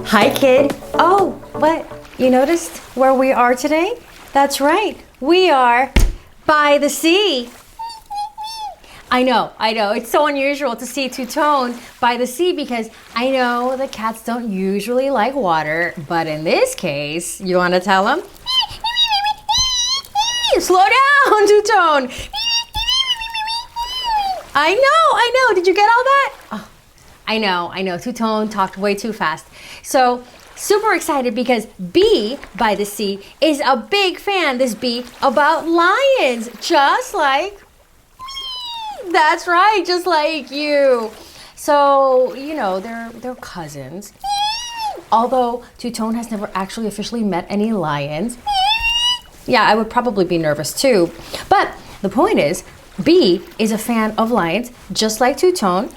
Hi, kid. Oh, what? You noticed where we are today? That's right. We are by the sea. I know. It's so unusual to see Two-Tone by the sea because I know the cats don't usually like water, but in this case, you want to tell them? Slow down, Two-Tone. I know. Did you get all that? Oh, I know. Two-Tone talked way too fast. So, super excited because Bee by the sea is a big fan, this bee, about lions, just like... That's right, just like you. So, they're cousins. Although Two-Tone has never actually officially met any lions. Yeah, I would probably be nervous too. But the point is, Bee is a fan of lions, just like Two-Tone.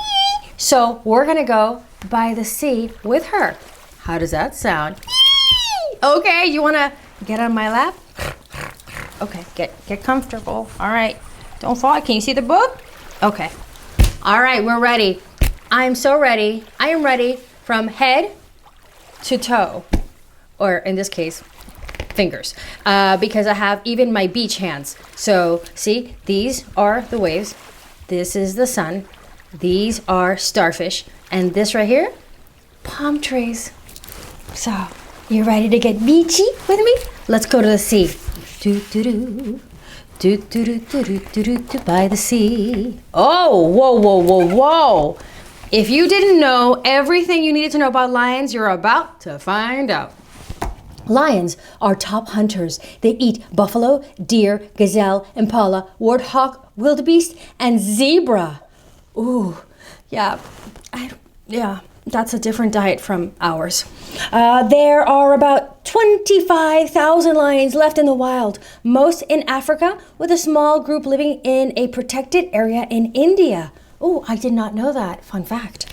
So we're gonna go by the sea with her. How does that sound? Okay, you wanna get on my lap? Okay, get comfortable. All right, don't fall. Can you see the book? Okay. All right, we're ready. I'm so ready. I am ready from head to toe, or in this case, fingers, because I have even my beach hands. So see, these are the waves. This is the sun. These are starfish. And this right here, palm trees. So, you ready to get beachy with me? Let's go to the sea. Do-do-do. Do-do-do-do-do-do-do by the sea. Oh, whoa. If you didn't know everything you needed to know about lions, you're about to find out. Lions are top hunters. They eat buffalo, deer, gazelle, impala, warthog, wildebeest, and zebra. Ooh, yeah, that's a different diet from ours. There are about 25,000 lions left in the wild, most in Africa, with a small group living in a protected area in India. Oh, I did not know that. Fun fact.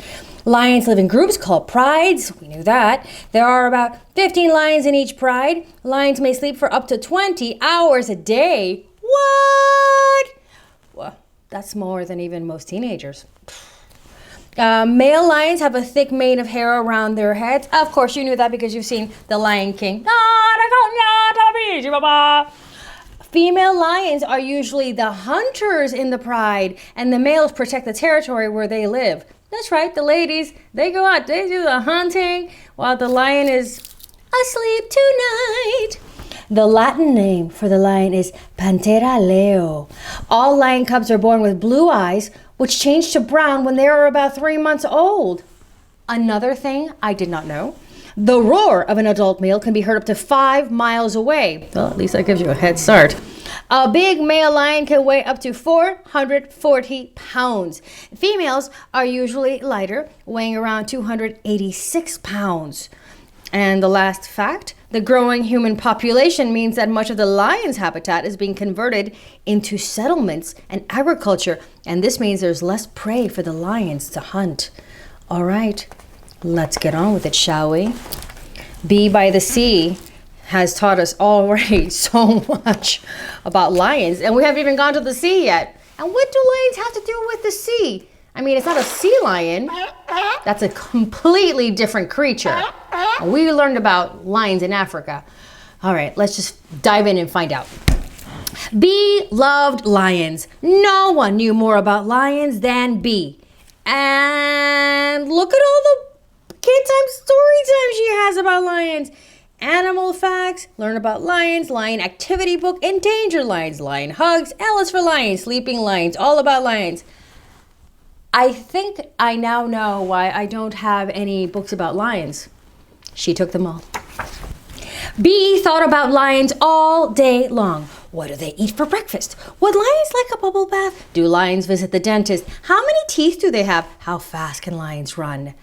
Lions live in groups called prides. We knew that. There are about 15 lions in each pride. Lions may sleep for up to 20 hours a day. What? Well, that's more than even most teenagers. Male lions have a thick mane of hair around their heads. Of course, you knew that because you've seen The Lion King. Female lions are usually the hunters in the pride, and the males protect the territory where they live. That's right, the ladies, they go out, they do the hunting, while the lion is asleep tonight. The Latin name for the lion is Panthera leo. All lion cubs are born with blue eyes, which change to brown when they are about 3 months old. Another thing I did not know, the roar of an adult male can be heard up to 5 miles away. Well, at least that gives you a head start. A big male lion can weigh up to 440 pounds. Females are usually lighter, weighing around 286 pounds. And the last fact, the growing human population means that much of the lion's habitat is being converted into settlements and agriculture, and this means there's less prey for the lions to hunt. All right, let's get on with it, shall we? Bee by the Sea has taught us already so much about lions, and we haven't even gone to the sea yet. And what do lions have to do with the sea? I mean, it's not a sea lion. That's a completely different creature. We learned about lions in Africa. All right, let's just dive in and find out. Bee loved lions. No one knew more about lions than Bee. And look at all the bedtime story time she has about lions. Animal facts, learn about lions, lion activity book, endangered lions, lion hugs, Alice for lions, sleeping lions, all about lions. I think I now know why I don't have any books about lions. She took them all. Bee thought about lions all day long. What do they eat for breakfast? Would lions like a bubble bath? Do lions visit the dentist? How many teeth do they have? How fast can lions run?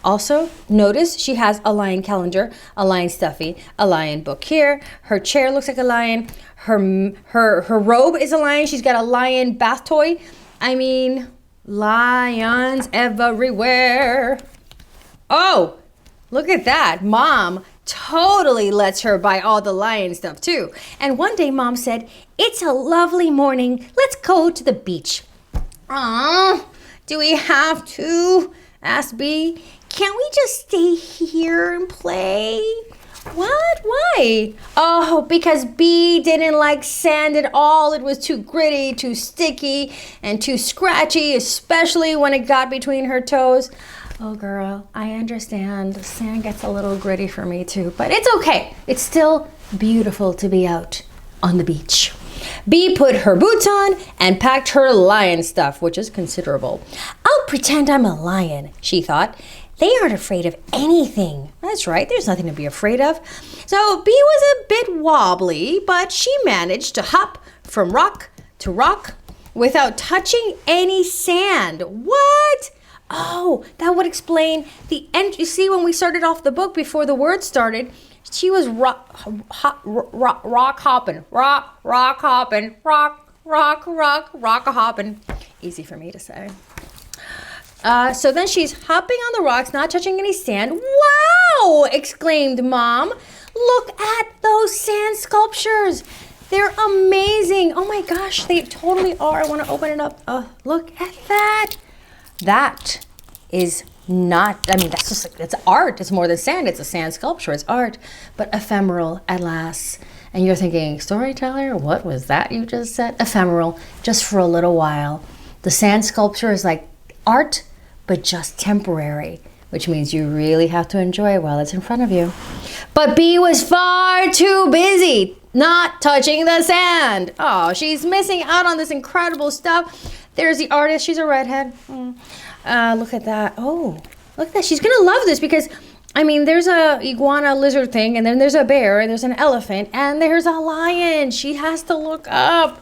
Also, notice she has a lion calendar, a lion stuffy, a lion book here. Her chair looks like a lion. Her robe is a lion. She's got a lion bath toy. I mean, lions everywhere. Oh, look at that. Mom totally lets her buy all the lion stuff too. And one day Mom said, "It's a lovely morning. Let's go to the beach." Aww. Do we have to? Asked Bee. Can't we just stay here and play? What? Why? Oh, because Bee didn't like sand at all. It was too gritty, too sticky, and too scratchy, especially when it got between her toes. Oh, girl, I understand. The sand gets a little gritty for me too, but it's okay. It's still beautiful to be out on the beach. Bee put her boots on and packed her lion stuff, which is considerable. I'll pretend I'm a lion, she thought. They aren't afraid of anything. That's right, there's nothing to be afraid of. So Bee was a bit wobbly, but she managed to hop from rock to rock without touching any sand. What? Oh, that would explain the end. You see, when we started off the book before the word started, she was rock hopping. Easy for me to say. So then she's hopping on the rocks, not touching any sand. Wow! Exclaimed Mom. Look at those sand sculptures. They're amazing. Oh my gosh, they totally are. I want to open it up. Look at that. That is not, I mean, that's just like, it's art. It's more than sand. It's a sand sculpture. It's art, but ephemeral at last. And you're thinking, storyteller, what was that you just said? Ephemeral, just for a little while. The sand sculpture is like art, but just temporary, which means you really have to enjoy it while it's in front of you. But Bee was far too busy not touching the sand. Oh, she's missing out on this incredible stuff. There's the artist. She's a redhead. Look at that. Oh, look at that. She's going to love this because, I mean, there's a iguana lizard thing, and then there's a bear, and there's an elephant, and there's a lion. She has to look up.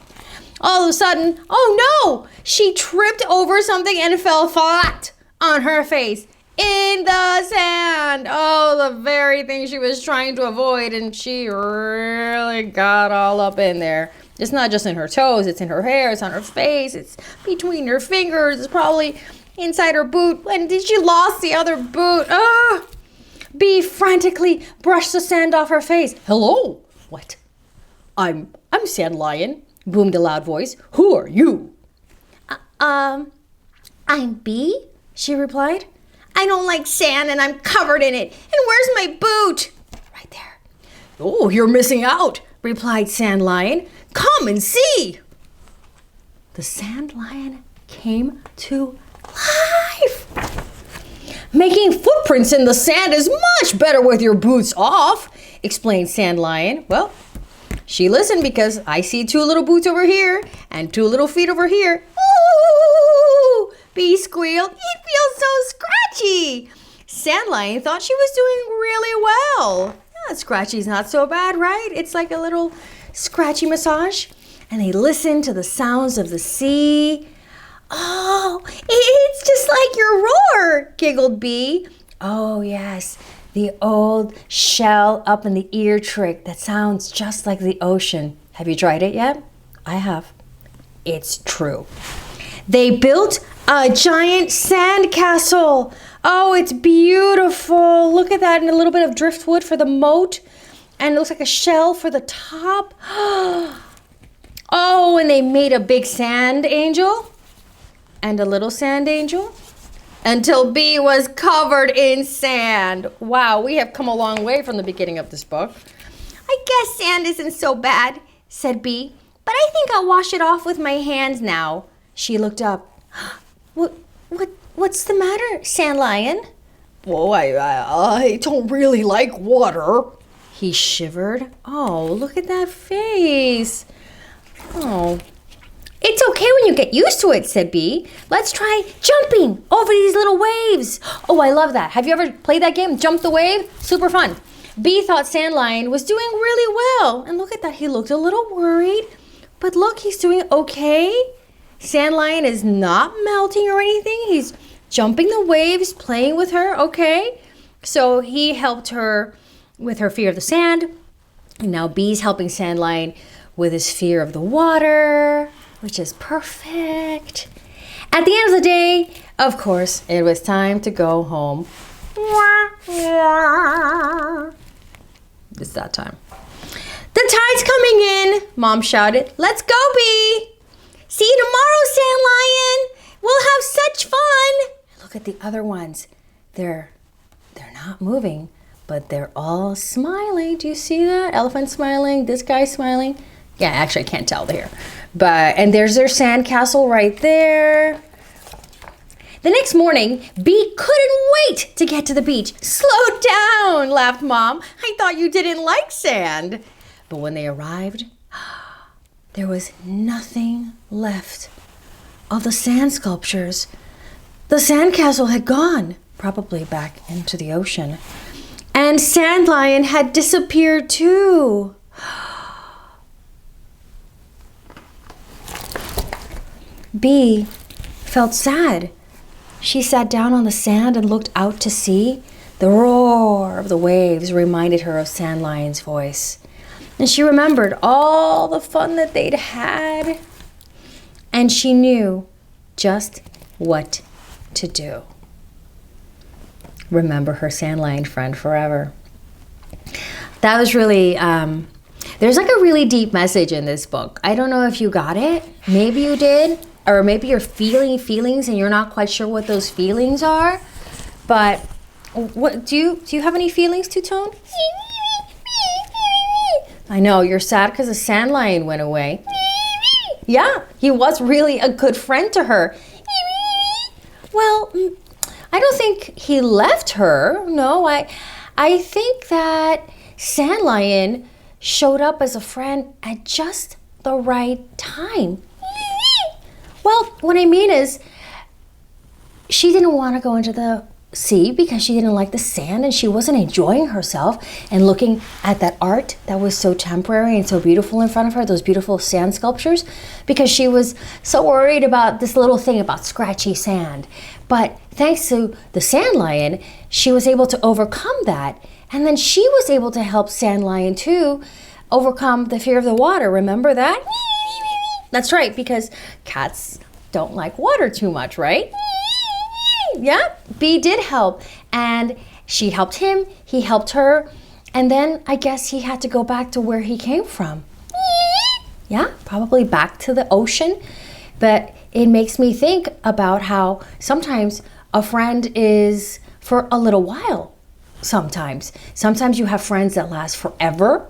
All of a sudden, oh no! She tripped over something and fell flat on her face in the sand. Oh, the very thing she was trying to avoid, and she really got all up in there. It's not just in her toes, it's in her hair, it's on her face, it's between her fingers, it's probably inside her boot. And did she lost the other boot? Bee frantically brushed the sand off her face. Hello? What? I'm Sand Lion, boomed a loud voice. Who are you? I'm Bee, she replied. I don't like sand and I'm covered in it. And where's my boot? Right there. Oh, you're missing out, replied Sand Lion. Come and see. The Sand Lion came to life. Making footprints in the sand is much better with your boots off, explained Sand Lion. Well, she listened because I see two little boots over here and two little feet over here. Ooh, Bee squealed. It feels so scratchy. Sand Lion thought she was doing really well. Yeah, scratchy's not so bad, right? It's like a little scratchy massage. And they listened to the sounds of the sea. Oh, it's just like your roar, giggled Bee. Oh, yes, the old shell up in the ear trick that sounds just like the ocean. Have you tried it yet? I have. It's true. They built a giant sand castle. Oh, it's beautiful. Look at that, and a little bit of driftwood for the moat. And it looks like a shell for the top. Oh, and they made a big sand angel and a little sand angel until Bee was covered in sand. Wow, we have come a long way from the beginning of this book. I guess sand isn't so bad, said Bee, but I think I'll wash it off with my hands now. She looked up. What's the matter, Sand Lion? Well, I don't really like water. He shivered. Oh, look at that face. Oh. It's okay when you get used to it, said Bee. Let's try jumping over these little waves. Oh, I love that. Have you ever played that game, Jump the Wave? Super fun. Bee thought Sand Lion was doing really well. And look at that. He looked a little worried. But look, he's doing okay. Sand Lion is not melting or anything. He's jumping the waves, playing with her. Okay. So he helped her with her fear of the sand. And now Bee's helping Sand Lion with his fear of the water, which is perfect. At the end of the day, of course, it was time to go home. It's that time. The tide's coming in, Mom shouted. Let's go, Bee. See you tomorrow, Sand Lion. We'll have such fun. the other ones, they're not moving, but they're all smiling. Do you see that? Elephant smiling, this guy smiling. Yeah, actually I can't tell there. And there's their sandcastle right there. The next morning, Bee couldn't wait to get to the beach. Slow down, laughed Mom. I thought you didn't like sand. But when they arrived, there was nothing left of the sand sculptures. The sandcastle had gone, probably back into the ocean. And Sand Lion had disappeared too. Bee felt sad. She sat down on the sand and looked out to sea. The roar of the waves reminded her of Sand Lion's voice. And she remembered all the fun that they'd had. And she knew just what to do. Remember her Sand Lion friend forever. That was really, there's like a really deep message in this book. I don't know if you got it. Maybe you did. Or maybe you're feeling feelings and you're not quite sure what those feelings are. But what do you have any feelings, Two-Tone? I know, you're sad because the Sand Lion went away. Yeah, he was really a good friend to her. Well, I don't think he left her. No, I think that Sand Lion showed up as a friend at just the right time. Well, what I mean is, she didn't want to go into the sea because she didn't like the sand and she wasn't enjoying herself and looking at that art that was so temporary and so beautiful in front of her, those beautiful sand sculptures, because she was so worried about this little thing about scratchy sand. But thanks to the Sand Lion, she was able to overcome that. And then she was able to help Sand Lion too overcome the fear of the water. Remember that? That's right, because cats don't like water too much, right? Yeah, Bee did help. And she helped him, he helped her. And then I guess he had to go back to where he came from. Yeah, probably back to the ocean. But it makes me think about how sometimes a friend is for a little while. Sometimes you have friends that last forever.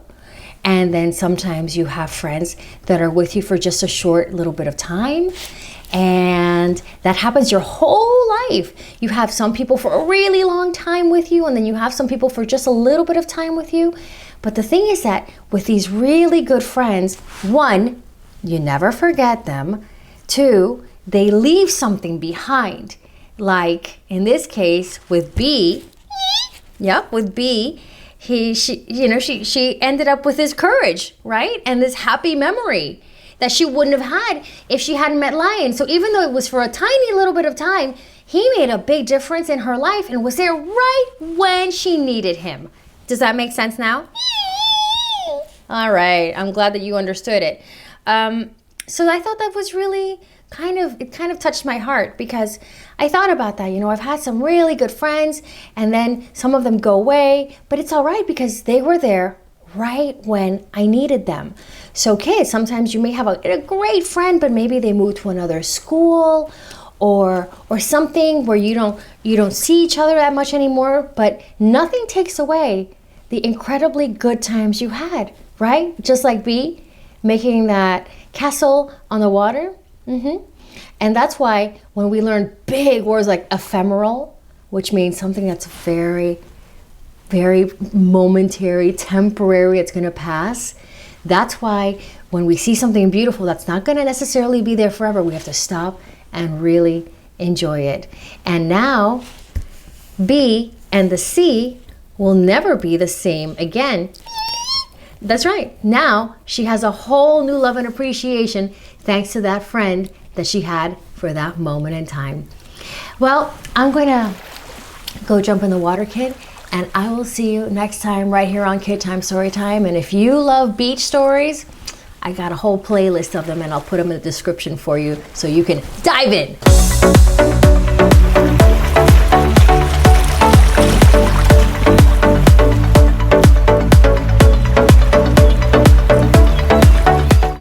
And then sometimes you have friends that are with you for just a short little bit of time. And that happens your whole life. You have some people for a really long time with you, and then you have some people for just a little bit of time with you. But the thing is that with these really good friends, one, you never forget them. Two, they leave something behind. Like in this case with Bee, with Bee, she ended up with his courage, right? And this happy memory that she wouldn't have had if she hadn't met Lion. So even though it was for a tiny little bit of time, he made a big difference in her life and was there right when she needed him. Does that make sense now? All right, I'm glad that you understood it. So I thought that was really it kind of touched my heart because I thought about that. I've had some really good friends and then some of them go away, but it's all right because they were there right when I needed them. So kids, sometimes you may have a great friend, but maybe they moved to another school or something where you don't see each other that much anymore, but nothing takes away the incredibly good times you had, right? Just like Bee making that castle on the water. And that's why when we learn big words like ephemeral, which means something that's very, very momentary, temporary, it's going to pass. That's why when we see something beautiful that's not going to necessarily be there forever, we have to stop and really enjoy it. And now, Bee and the sea will never be the same again. That's right. Now she has a whole new love and appreciation thanks to that friend that she had for that moment in time. Well, I'm going to go jump in the water, kid, and I will see you next time right here on Kid Time Story Time. And if you love beach stories, I got a whole playlist of them and I'll put them in the description for you so you can dive in.